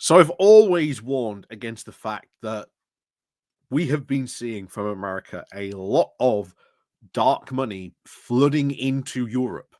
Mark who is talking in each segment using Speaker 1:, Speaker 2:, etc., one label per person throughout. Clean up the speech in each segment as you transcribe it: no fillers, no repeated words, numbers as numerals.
Speaker 1: So I've always warned against the fact that we have been seeing from America a lot of dark money flooding into Europe,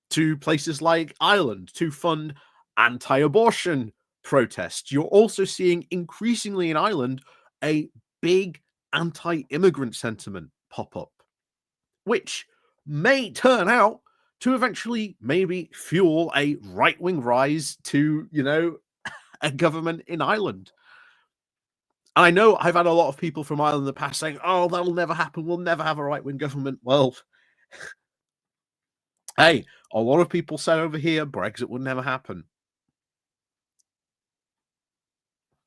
Speaker 1: to places like Ireland to fund anti abortion protests. You're also seeing increasingly in Ireland a big anti immigrant sentiment pop up, which may turn out to eventually maybe fuel a right wing rise to, a government in Ireland. I know I've had a lot of people from Ireland in the past saying, "Oh, that'll never happen. We'll never have a right-wing government." Well, hey, a lot of people said over here Brexit would never happen.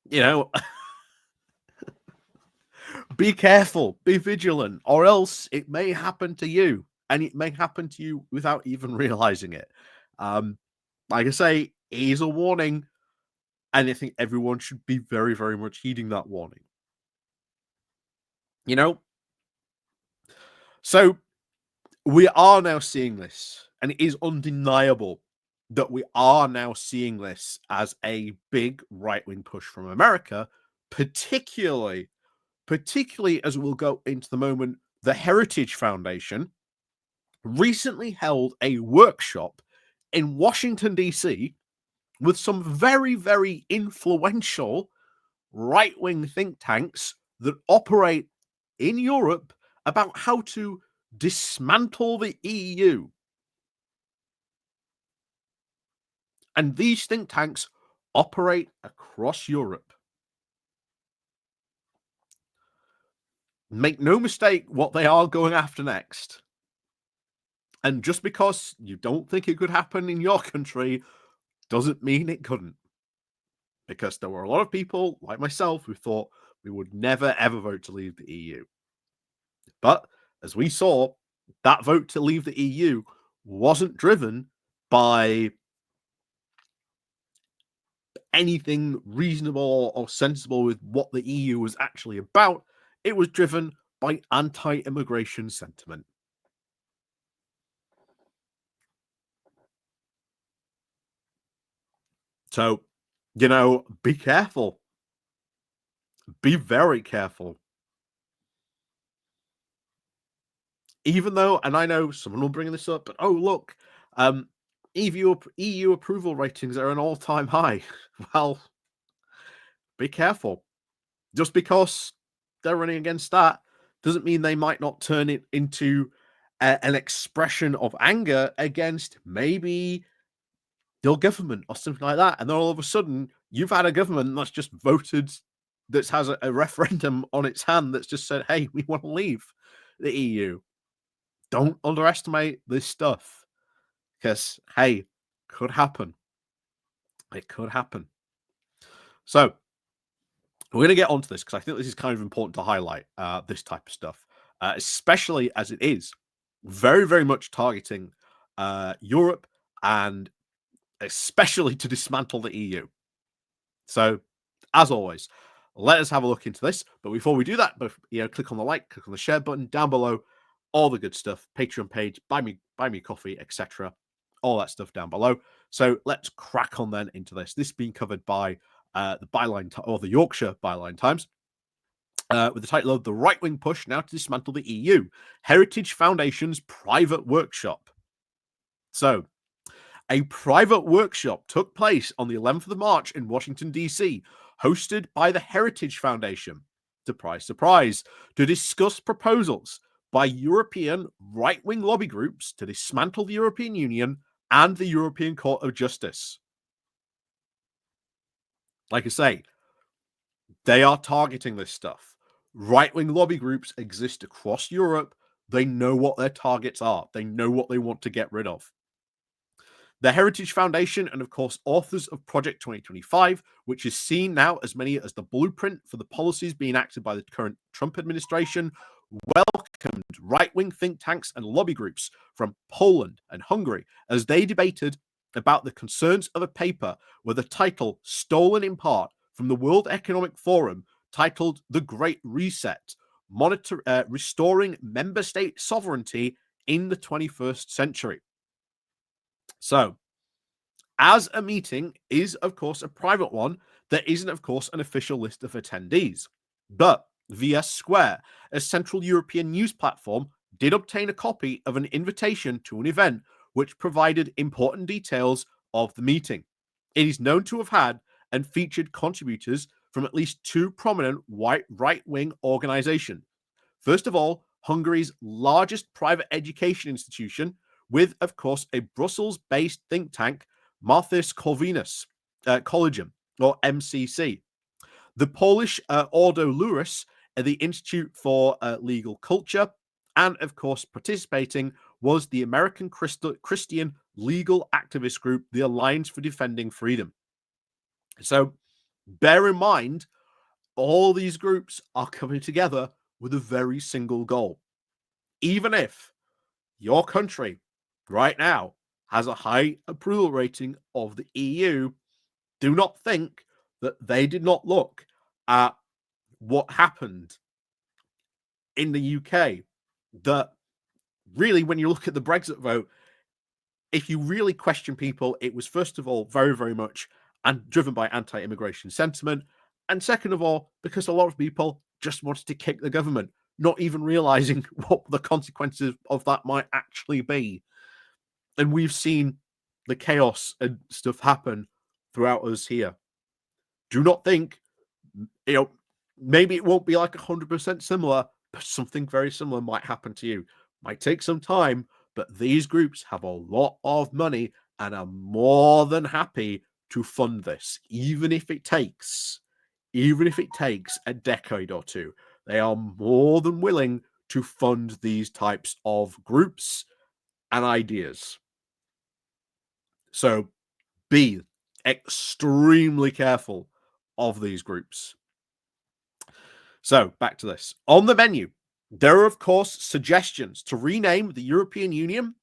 Speaker 1: You know, be careful, be vigilant, or else it may happen to you, and it may happen to you without even realizing it. Um, like I say, here's a warning, and I think everyone should be very, very much heeding that warning. You know, so we are now seeing this, and it is undeniable that we are now seeing this as a big right-wing push from America, particularly as we'll go into the moment. The Heritage Foundation recently held a workshop in Washington, D.C., with some very, very influential right-wing think tanks that operate in Europe about how to dismantle the EU. And these think tanks operate across Europe. Make no mistake what they are going after next. And just because you don't think it could happen in your country doesn't mean it couldn't. Because there were a lot of people like myself who thought we would never ever vote to leave the EU. But as we saw, that vote to leave the EU wasn't driven by anything reasonable or sensible with what the EU was actually about. It was driven by anti-immigration sentiment. So, be careful. Be very careful. Even though, and I know someone will bring this up, but oh look, EU approval ratings are an all-time high. Well, be careful. Just because they're running against that doesn't mean they might not turn it into an expression of anger against maybe your government or something like that. And then all of a sudden, you've had a government that's just voted, that has a referendum on its hand that's just said, hey, we want to leave the EU. Don't underestimate this stuff because, hey, could happen. It could happen. So, we're going to get onto this because I think this is kind of important to highlight this type of stuff, especially as it is very, very much targeting Europe and especially to dismantle the EU. So, as always, let us have a look into this. But before we do that, click on the like, click on the share button down below, all the good stuff, Patreon page, buy me coffee, etc. All that stuff down below. So let's crack on then into this. This being covered by the Byline or the Yorkshire Byline Times, with the title of "The Right-Wing Push Now to Dismantle the EU: Heritage Foundation's Private Workshop." So, a private workshop took place on the 11th of March in Washington, D.C., hosted by the Heritage Foundation, surprise, surprise, to discuss proposals by European right-wing lobby groups to dismantle the European Union and the European Court of Justice. Like I say, they are targeting this stuff. Right-wing lobby groups exist across Europe. They know what their targets are. They know what they want to get rid of. The Heritage Foundation and, of course, authors of Project 2025, which is seen now as many as the blueprint for the policies being acted by the current Trump administration, welcomed right-wing think tanks and lobby groups from Poland and Hungary as they debated about the concerns of a paper with a title stolen in part from the World Economic Forum titled The Great Reset, Restoring Member State Sovereignty in the 21st Century. So, As a meeting is, of course, a private one, there isn't, of course, an official list of attendees. But VS Square, a Central European news platform, did obtain a copy of an invitation to an event which provided important details of the meeting. It is known to have had and featured contributors from at least two prominent right-wing organizations. First of all, Hungary's largest private education institution, with, of course, a Brussels-based think tank, Marthis Corvinus Collegium, or MCC. The Polish Ordo Iuris, the Institute for Legal Culture, and, of course, participating was the American Christian legal activist group, the Alliance for Defending Freedom. So bear in mind, all these groups are coming together with a very single goal. Even if your country right now has a high approval rating of the EU, do not think that they did not look at what happened in the UK. That really, when you look at the Brexit vote, if you really question people, it was first of all very, very much and driven by anti-immigration sentiment, and second of all, because a lot of people just wanted to kick the government, not even realizing what the consequences of that might actually be. And we've seen the chaos and stuff happen throughout us here. Do not think, maybe it won't be like 100% similar, but something very similar might happen to you. Might take some time, but these groups have a lot of money and are more than happy to fund this, even if it takes a decade or two. They are more than willing to fund these types of groups and ideas. So be extremely careful of these groups. So back to this. On the menu, there are, of course, suggestions to rename the European Union,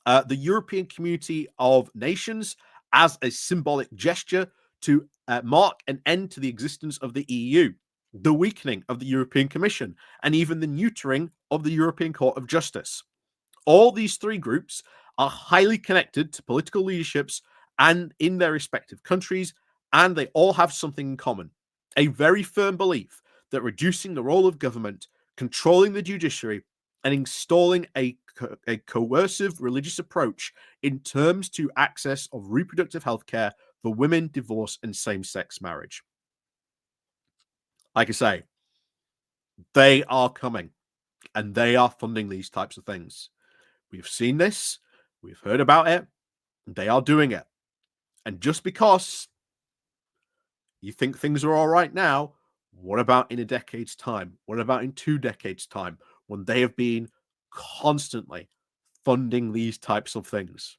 Speaker 1: the European Community of Nations, as a symbolic gesture to mark an end to the existence of the EU, the weakening of the European Commission, and even the neutering of the European Court of Justice. All these three groups are highly connected to political leaderships and in their respective countries, and they all have something in common: a very firm belief that reducing the role of government, controlling the judiciary, and installing a coercive religious approach in terms to access of reproductive health care for women, divorce, and same-sex marriage. Like I say, they are coming, and they are funding these types of things. We've seen this, we've heard about it, they are doing it. And just because you think things are all right now, what about in a decade's time? What about in 2 decades' time, when they have been constantly funding these types of things?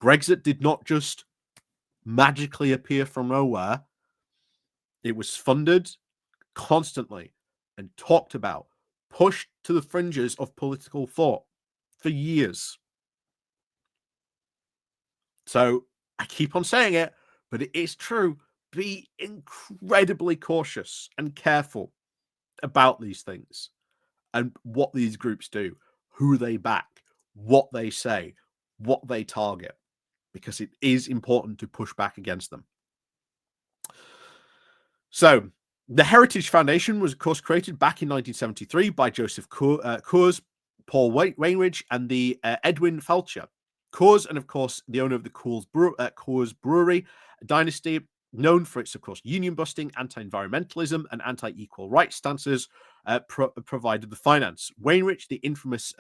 Speaker 1: Brexit did not just magically appear from nowhere. It was funded constantly and talked about, pushed to the fringes of political thought for years. So I keep on saying it, but it is true. Be incredibly cautious and careful about these things and what these groups do, who they back, what they say, what they target, because it is important to push back against them. So the Heritage Foundation was, of course, created back in 1973 by Joseph Coors, Paul Wainridge, and the Edwin Felcher. Coors, and of course, the owner of the Coors Brewery dynasty, known for its, of course, union busting, anti-environmentalism, and anti-equal rights stances, provided the finance. Wainridge, the infamous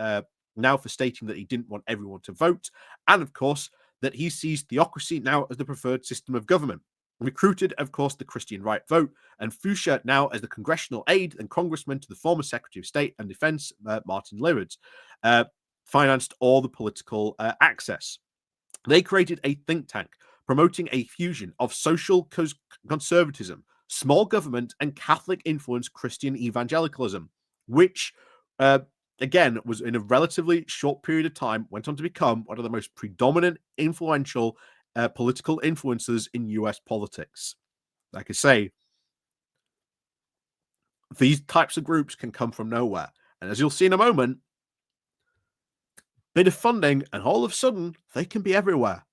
Speaker 1: now for stating that he didn't want everyone to vote, and of course, that he sees theocracy now as the preferred system of government. Recruited, of course, the Christian right vote, and Foucher now as the congressional aide and congressman to the former Secretary of State and Defense, Martin Leonard, financed all the political access. They created a think tank promoting a fusion of social conservatism, small government, and Catholic-influenced Christian evangelicalism, which, again, was in a relatively short period of time, went on to become one of the most predominant, influential political influences in US politics. Like I say, these types of groups can come from nowhere. And as you'll see in a moment, bit of funding, and all of a sudden, they can be everywhere.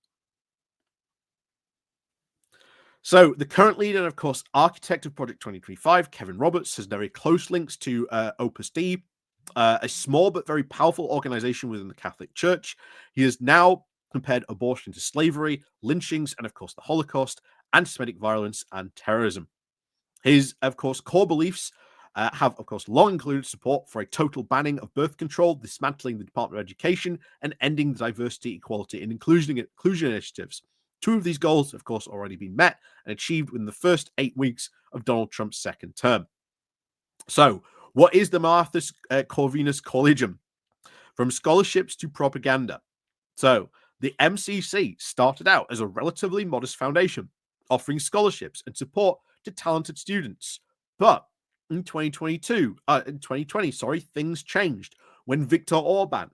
Speaker 1: So the current leader and, of course, architect of Project 2025, Kevin Roberts, has very close links to Opus Dei, a small but very powerful organization within the Catholic Church. He has now compared abortion to slavery, lynchings, and, of course, the Holocaust, anti-Semitic violence, and terrorism. His, of course, core beliefs have, of course, long included support for a total banning of birth control, dismantling the Department of Education, and ending the diversity, equality, and inclusion initiatives. Two of these goals, of course, already been met and achieved within the first 8 weeks of Donald Trump's second term. So, what is the Marthas Corvinus Collegium? From scholarships to propaganda. So, the MCC started out as a relatively modest foundation, offering scholarships and support to talented students. But in 2020, things changed when Viktor Orban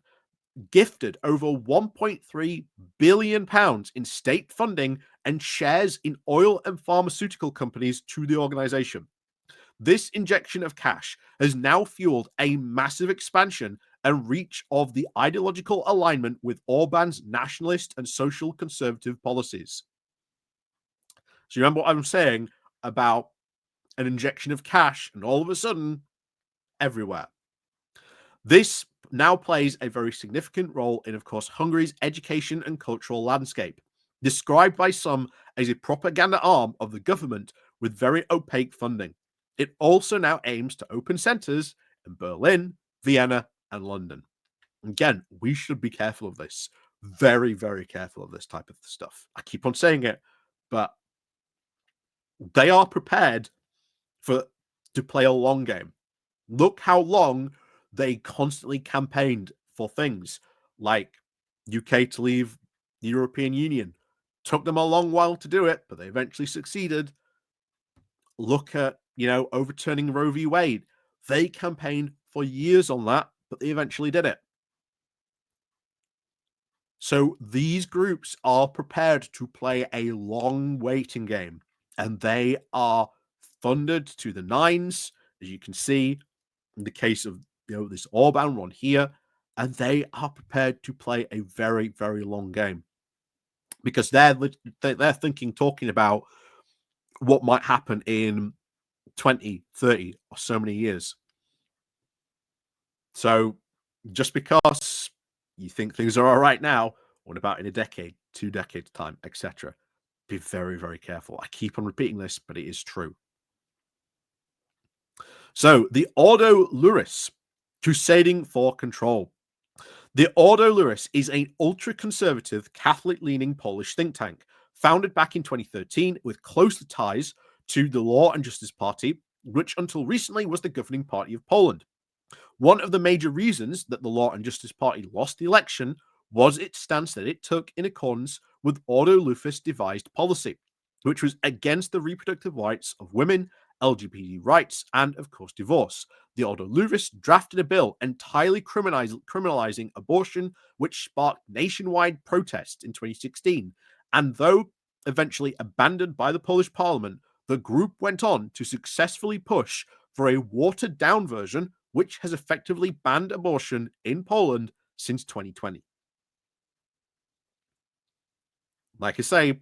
Speaker 1: gifted over 1.3 billion pounds in state funding and shares in oil and pharmaceutical companies to the organization. This injection of cash has now fueled a massive expansion and reach of the ideological alignment with Orban's nationalist and social conservative policies. So, you remember what I'm saying about an injection of cash, and all of a sudden, everywhere. This now plays a very significant role in, of course, Hungary's education and cultural landscape, described by some as a propaganda arm of the government with very opaque funding. It also now aims to open centers in Berlin, Vienna, and London. Again, we should be careful of this. Very, very careful of this type of stuff. I keep on saying it, but they are prepared to play a long game. Look how long they constantly campaigned for things like UK to leave the European Union. Took them a long while to do it, but they eventually succeeded. Look at, overturning Roe v. Wade. They campaigned for years on that, but they eventually did it. So these groups are prepared to play a long waiting game, and they are funded to the nines, as you can see in the case of this Orban one here, and they are prepared to play a very, very long game because they're talking about what might happen in 20, 30, or so many years. So just because you think things are all right now, what about in a decade, 2 decades time, etc.? Be very, very careful. I keep on repeating this, but it is true. So the Ordo Iuris, crusading for control. The Ordo Iuris is an ultra-conservative, Catholic-leaning Polish think tank, founded back in 2013 with close ties to the Law and Justice Party, which until recently was the governing party of Poland. One of the major reasons that the Law and Justice Party lost the election was its stance that it took in accordance with Ordo Iuris devised policy, which was against the reproductive rights of women, LGBT rights, and, of course, divorce. The Ordo Iuris drafted a bill entirely criminalizing abortion, which sparked nationwide protests in 2016. And though eventually abandoned by the Polish parliament, the group went on to successfully push for a watered-down version, which has effectively banned abortion in Poland since 2020. Like I say,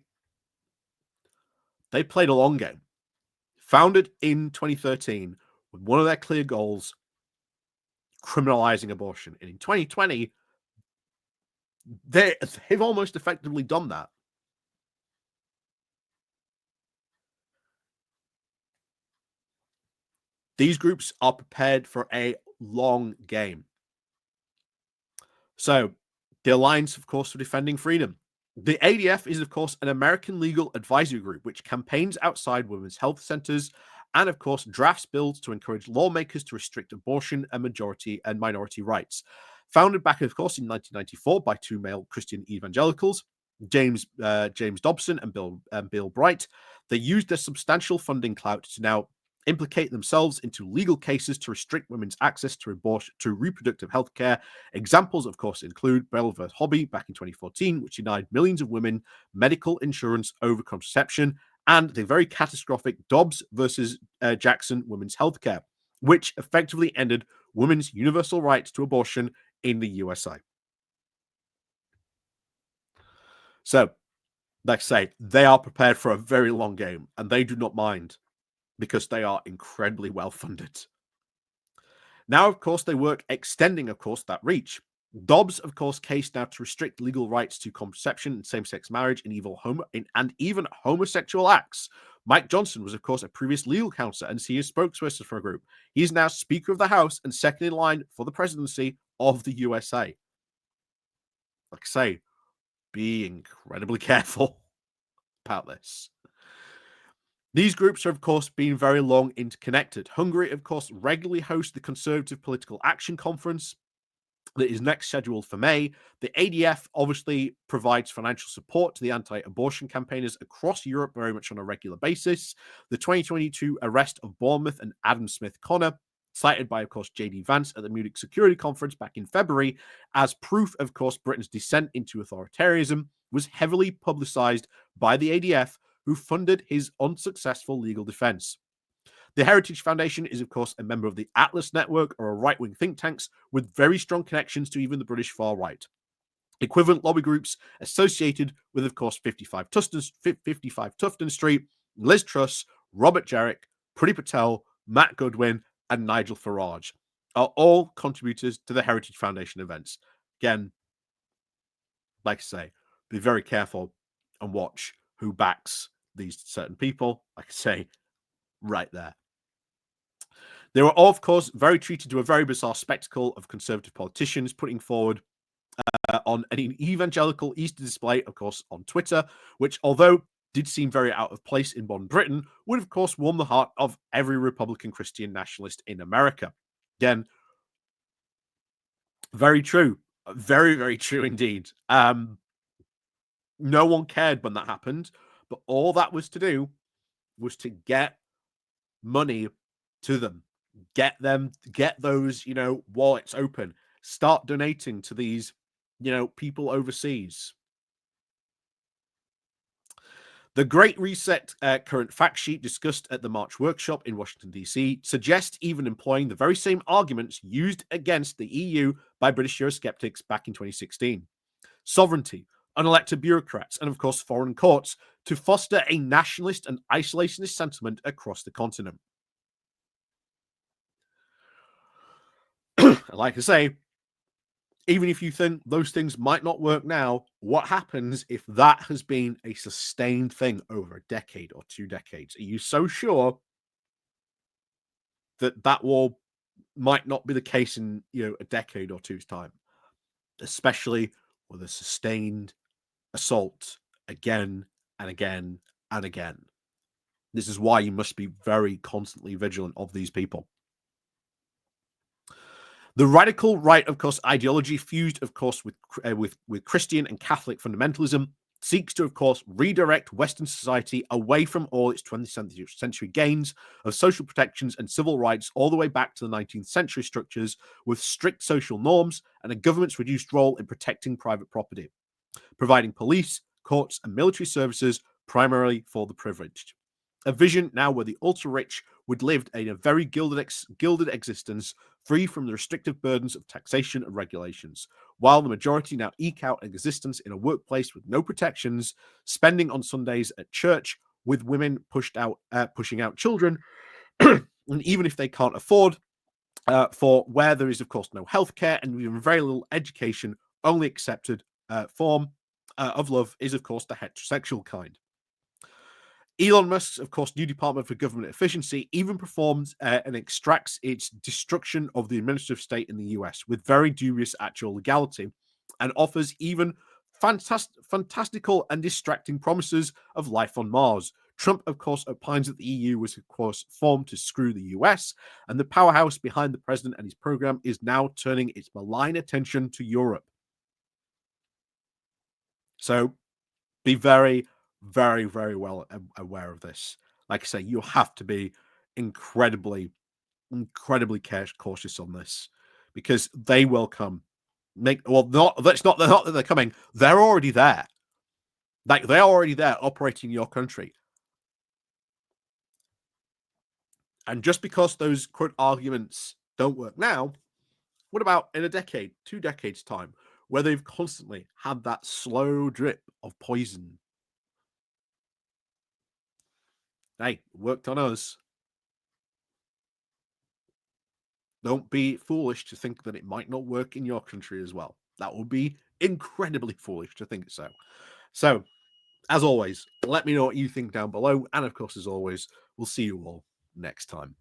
Speaker 1: they played a long game. Founded in 2013 with one of their clear goals, criminalizing abortion. And in 2020, they've almost effectively done that. These groups are prepared for a long game. So, the Alliance, of course, for Defending Freedom. The ADF is, of course, an American legal advisory group which campaigns outside women's health centers and, of course, drafts bills to encourage lawmakers to restrict abortion and majority and minority rights. Founded back, of course, in 1994 by two male Christian evangelicals, James Dobson and Bill Bright, they used their substantial funding clout to now implicate themselves into legal cases to restrict women's access to reproductive health care. Examples, of course, include Bell v. Hobby back in 2014, which denied millions of women medical insurance over contraception, and the very catastrophic Dobbs versus Jackson women's health care, which effectively ended women's universal right to abortion in the USA. So, like I say, they are prepared for a very long game, and they do not mind because they are incredibly well funded. Now, of course, they work extending, of course, that reach. Dobbs, of course, case now to restrict legal rights to contraception and same-sex marriage and even homosexual acts. Mike Johnson was, of course, a previous legal counsel and senior spokesperson for a group. He is now Speaker of the House and second in line for the presidency of the USA. Like I say, be incredibly careful about this. These groups are, of course, being very long interconnected. Hungary, of course, regularly hosts the Conservative Political Action Conference that is next scheduled for May. The ADF obviously provides financial support to the anti-abortion campaigners across Europe very much on a regular basis. The 2022 arrest of Bournemouth and Adam Smith Connor, cited by, of course, J.D. Vance at the Munich Security Conference back in February, as proof, of course, Britain's descent into authoritarianism, was heavily publicized by the ADF, who funded his unsuccessful legal defense. The Heritage Foundation is, of course, a member of the Atlas Network, or a right-wing think tanks with very strong connections to even the British far right. Equivalent lobby groups associated with, of course, 55 Tufton Street, Liz Truss, Robert Jarrick, Priti Patel, Matt Goodwin, and Nigel Farage are all contributors to the Heritage Foundation events. Again, like I say, be very careful and watch who backs these certain people. Like I say, right there. They were, of course, very treated to a very bizarre spectacle of conservative politicians putting forward on an evangelical Easter display, of course, on Twitter, which, although did seem very out of place in modern Britain, would, of course, warm the heart of every Republican Christian nationalist in America. Again, very true. Very, very true indeed. No one cared when that happened, but all that was to do was to get money to them. Get those, wallets open. Start donating to these, people overseas. The Great Reset current fact sheet discussed at the March workshop in Washington, D.C. suggests even employing the very same arguments used against the EU by British Eurosceptics back in 2016. Sovereignty, unelected bureaucrats, and of course foreign courts to foster a nationalist and isolationist sentiment across the continent. Like I say, even if you think those things might not work now, what happens if that has been a sustained thing over a decade or 2 decades? Are you so sure that that will might not be the case in a decade or two's time, especially with a sustained assault again and again and again? This is why you must be very constantly vigilant of these people. The radical right, of course, ideology fused, of course, with Christian and Catholic fundamentalism seeks to, of course, redirect Western society away from all its 20th century gains of social protections and civil rights all the way back to the 19th century structures with strict social norms and a government's reduced role in protecting private property, providing police, courts, and military services primarily for the privileged. A vision now where the ultra-rich would live in a very gilded existence, free from the restrictive burdens of taxation and regulations, while the majority now eke out existence in a workplace with no protections, spending on Sundays at church, with women pushing out children, and even if they can't afford, for where there is, of course, no healthcare and even very little education, only accepted form of love is, of course, the heterosexual kind. Elon Musk's, of course, new Department for Government Efficiency even performs and extracts its destruction of the administrative state in the US with very dubious actual legality, and offers even fantastical and distracting promises of life on Mars. Trump, of course, opines that the EU was, of course, formed to screw the US, and the powerhouse behind the president and his program is now turning its malign attention to Europe. So be very, very, very well aware of this. Like I say, you have to be incredibly cautious on this, because they will come. Not that they're coming. They're already there. Like, they're already there operating your country. And just because those quote arguments don't work now, what about in a decade, 2 decades time, where they've constantly had that slow drip of poison Hey, worked on us. Don't be foolish to think that it might not work in your country as well. That would be incredibly foolish to think so. So, as always, let me know what you think down below. And of course, as always, we'll see you all next time.